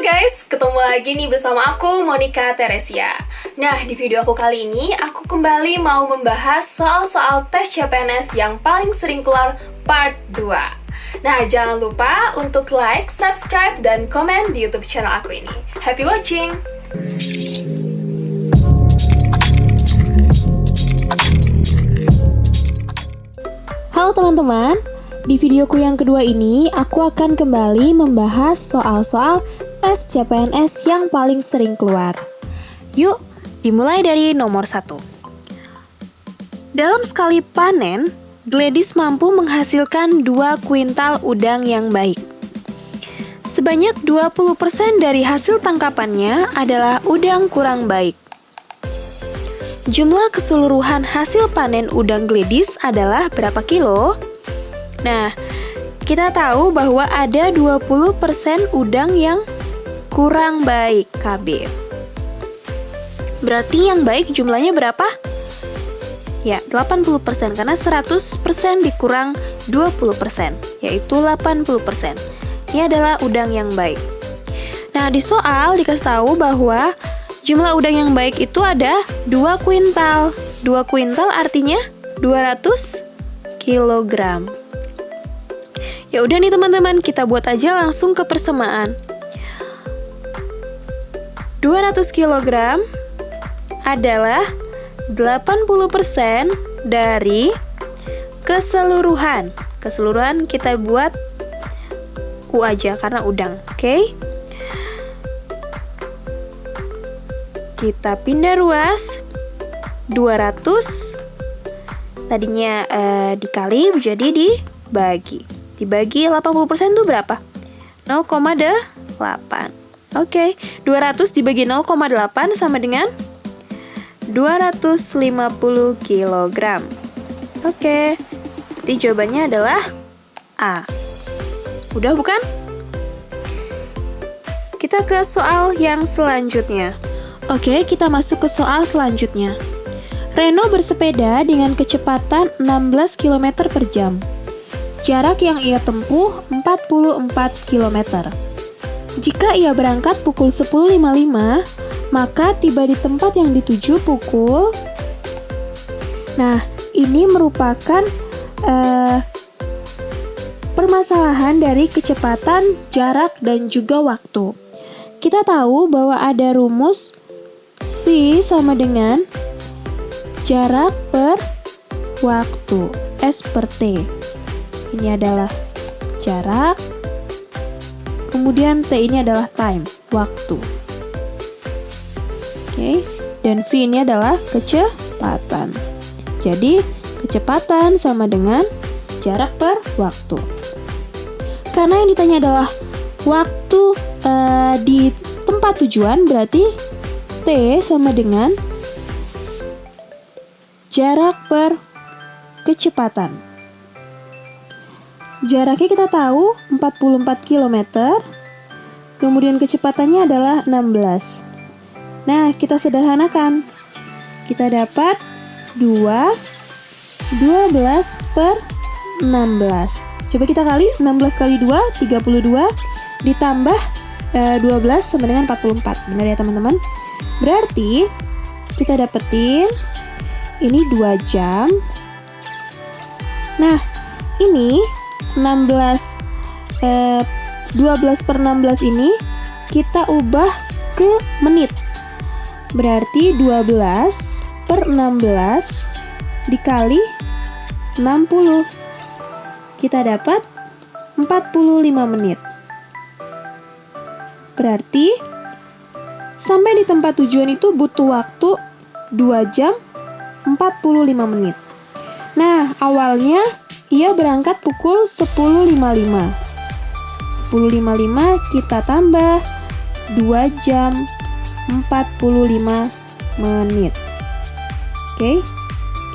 guys, ketemu lagi nih bersama aku, Monica Teresia. Nah, di video aku kali ini, aku kembali mau membahas soal-soal tes CPNS yang paling sering keluar part 2. Nah, jangan lupa untuk like, subscribe, dan komen di YouTube channel aku ini. Happy watching! Halo teman-teman, di videoku yang kedua ini aku akan kembali membahas soal-soal tes CPNS yang paling sering keluar. Yuk, dimulai dari nomor 1. Dalam sekali panen, Gladys mampu menghasilkan 2 kuintal udang yang baik. Sebanyak 20% dari hasil tangkapannya adalah udang kurang baik. Jumlah keseluruhan hasil panen udang Gladys adalah berapa kilo? Nah, kita tahu bahwa ada 20% udang yang kurang baik KB. Berarti yang baik jumlahnya berapa? Ya, 80% karena 100% dikurang 20%, yaitu 80%. Ini adalah udang yang baik. Nah, di soal dikasih tahu bahwa jumlah udang yang baik itu ada 2 kuintal. 2 kuintal artinya 200 kilogram. Ya udah nih teman-teman, kita buat aja langsung ke persamaan. 200 kg adalah 80% dari keseluruhan. Keseluruhan kita buat U aja karena udang, oke? Kita pindah ruas. 200 tadinya dikali jadi dibagi. Dibagi 80% itu berapa? 0,8. Oke, 200 dibagi 0,8 sama dengan 250 kg. Oke, berarti jawabannya adalah A. Udah bukan? Kita ke soal yang selanjutnya. Oke, kita masuk ke soal selanjutnya. Reno bersepeda dengan kecepatan 16 km per jam. Jarak yang ia tempuh 44 km. Jika ia berangkat pukul 10.55, maka tiba di tempat yang dituju pukul... Nah, ini merupakan permasalahan dari kecepatan, jarak, dan juga waktu. Kita tahu bahwa ada rumus V sama dengan jarak per waktu, S per T. Ini adalah jarak, kemudian T ini adalah time, waktu. Oke, dan V ini adalah kecepatan. Jadi, kecepatan sama dengan jarak per waktu. Karena yang ditanya adalah waktu di tempat tujuan, berarti T sama dengan jarak per kecepatan. Jaraknya kita tahu 44 km, kemudian kecepatannya adalah 16. Nah, kita sederhanakan. Kita dapat 12 per 16. Coba kita kali, 16 kali 2, 32, ditambah 12 sama dengan 44. Benar ya teman-teman? Berarti, kita dapetin ini 2 jam. Nah, ini 12 per 16 ini kita ubah ke menit. Berarti 12 per 16 dikali 60. Kita dapat 45 menit. Berarti sampai di tempat tujuan itu butuh waktu 2 jam 45 menit. Nah, awalnya ia berangkat pukul 10.55. 10.55 kita tambah 2 jam 45 menit. Oke,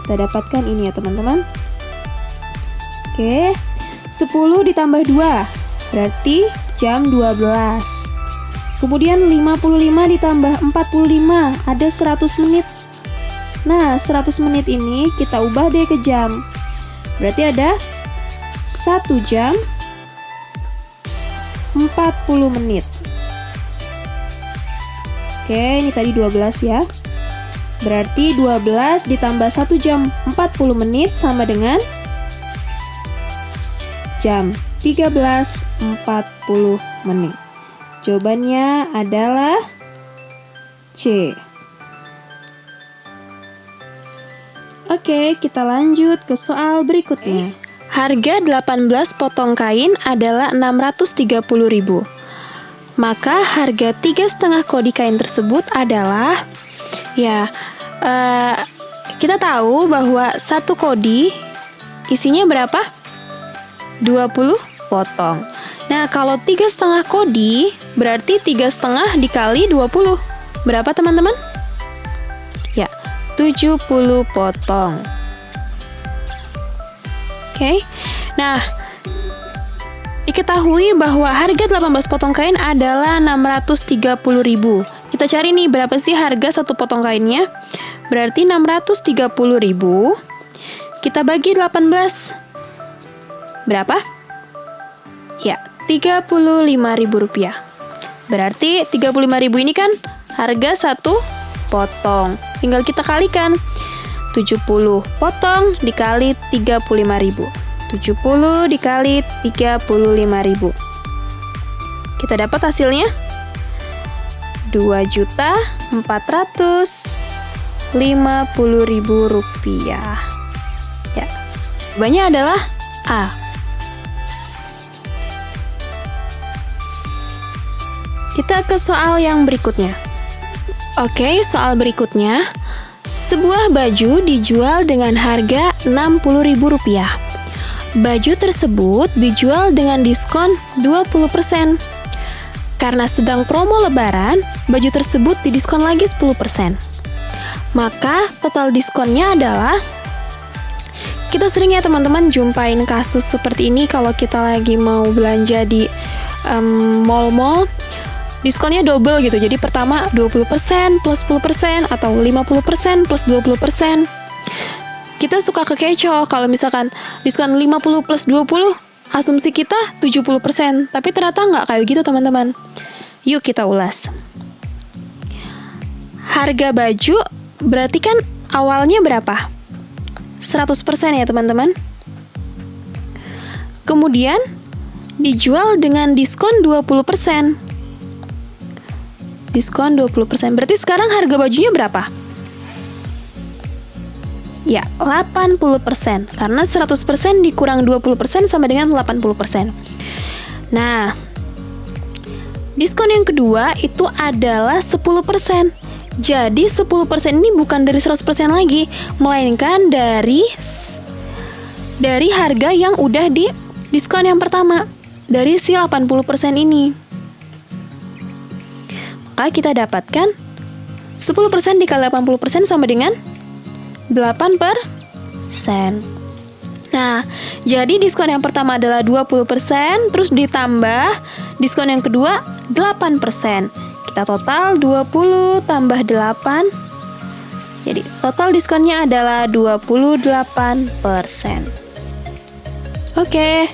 kita dapatkan ini ya teman-teman. Oke, 10 ditambah 2 berarti jam 12. Kemudian 55 ditambah 45 ada 100 menit. Nah, 100 menit ini kita ubah deh ke jam. Berarti ada 1 jam 40 menit. Oke, ini tadi 12 ya. Berarti 12 ditambah 1 jam 40 menit sama dengan jam 13.40 menit. Jawabannya adalah C. Oke, kita lanjut ke soal berikutnya. Harga 18 potong kain adalah 630.000. Maka harga 3,5 kodi kain tersebut adalah, kita tahu bahwa satu kodi isinya berapa? 20 potong. Nah, kalau 3,5 kodi berarti 3,5 dikali 20. Berapa teman-teman? Ya, 70 potong. Oke. Nah, diketahui bahwa harga 18 potong kain adalah 630.000. Kita cari nih berapa sih harga satu potong kainnya? Berarti 630.000 kita bagi 18. Berapa? Ya, 35.000 rupiah. Berarti 35.000 ini kan harga satu potong. Tinggal kita kalikan. 70 potong dikali 35.000. 70 dikali 35.000. Kita dapat hasilnya 2.450.000 rupiah. Ya, jawabannya adalah A. Kita ke soal yang berikutnya. Oke, soal berikutnya. Sebuah baju dijual dengan harga Rp60.000. Baju tersebut dijual dengan diskon 20%. Karena sedang promo lebaran, baju tersebut didiskon lagi 10%. Maka total diskonnya adalah, kita sering ya teman-teman jumpain kasus seperti ini kalau kita lagi mau belanja di mall-mall. Diskonnya double gitu, jadi pertama 20% plus 10% atau 50% plus 20%. Kita suka kekecoh kalau misalkan diskon 50 plus 20, asumsi kita 70%, tapi ternyata nggak kayak gitu teman-teman. Yuk kita ulas. Harga baju berarti kan awalnya berapa? 100% ya teman-teman. Kemudian dijual dengan diskon 20%. Diskon 20%. Berarti sekarang harga bajunya berapa? Ya, 80%. Karena 100% dikurang 20% sama dengan 80%. Nah, diskon yang kedua itu adalah 10%. Jadi 10% ini bukan dari 100% lagi, melainkan dari harga yang udah di diskon yang pertama, dari si 80% ini. Maka kita dapatkan 10% dikali 80% sama dengan 8%. Nah, jadi diskon yang pertama adalah 20%, terus ditambah diskon yang kedua 8%. Kita total 20 tambah 8. Jadi total diskonnya adalah 28%. Oke.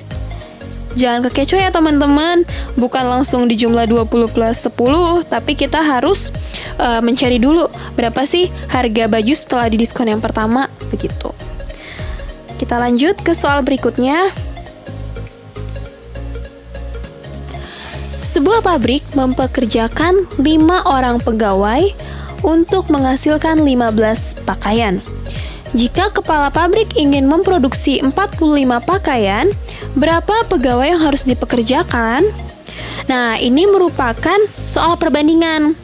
Jangan kekecoh ya teman-teman. Bukan langsung di jumlah 20 plus 10, tapi kita harus mencari dulu berapa sih harga baju setelah di diskon yang pertama, begitu. Kita lanjut ke soal berikutnya. Sebuah pabrik mempekerjakan 5 orang pegawai untuk menghasilkan 15 pakaian. Jika kepala pabrik ingin memproduksi 45 pakaian, berapa pegawai yang harus dipekerjakan? Nah, ini merupakan soal perbandingan.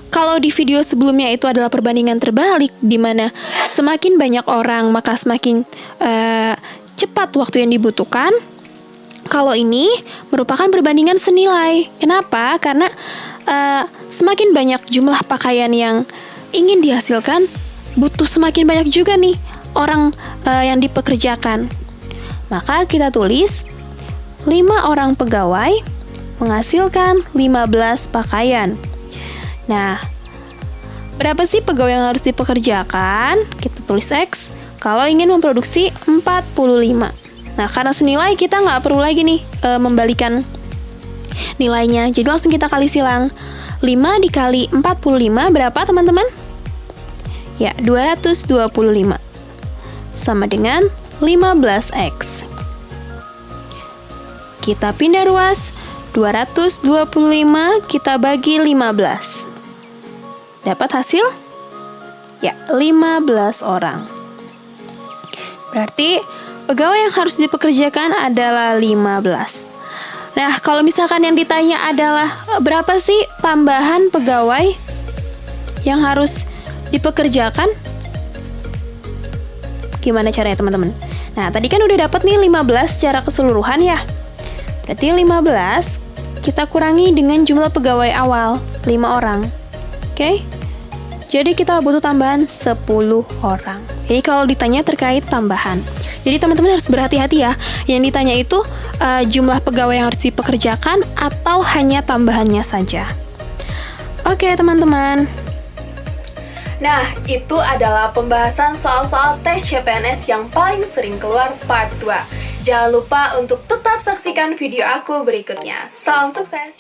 Kalau di video sebelumnya itu adalah perbandingan terbalik, di mana semakin banyak orang maka semakin cepat waktu yang dibutuhkan. Kalau ini merupakan perbandingan senilai. Kenapa? Karena semakin banyak jumlah pakaian yang ingin dihasilkan, butuh semakin banyak juga nih orang yang dipekerjakan. Maka kita tulis 5 orang pegawai menghasilkan 15 pakaian. Nah, berapa sih pegawai yang harus dipekerjakan? Kita tulis X. Kalau ingin memproduksi 45. Nah, karena senilai kita nggak perlu lagi nih membalikan nilainya. Jadi langsung kita kali silang. 5 dikali 45 berapa teman-teman? Ya, 225. Sama dengan 15X. Kita pindah ruas, 225 kita bagi 15. Dapat hasil? Ya, 15 orang. Berarti pegawai yang harus dipekerjakan adalah 15. Nah, kalau misalkan yang ditanya adalah berapa sih tambahan pegawai yang harus dipekerjakan? Gimana caranya teman-teman? Nah, tadi kan udah dapat nih 15 secara keseluruhan ya. Berarti 15 kita kurangi dengan jumlah pegawai awal, 5 orang. Oke? Jadi kita butuh tambahan 10 orang. Jadi kalau ditanya terkait tambahan. Jadi teman-teman harus berhati-hati ya. Yang ditanya itu jumlah pegawai yang harus dipekerjakan atau hanya tambahannya saja. Oke, teman-teman. Nah, itu adalah pembahasan soal-soal tes CPNS yang paling sering keluar part 2. Jangan lupa untuk tetap saksikan video aku berikutnya. Salam sukses!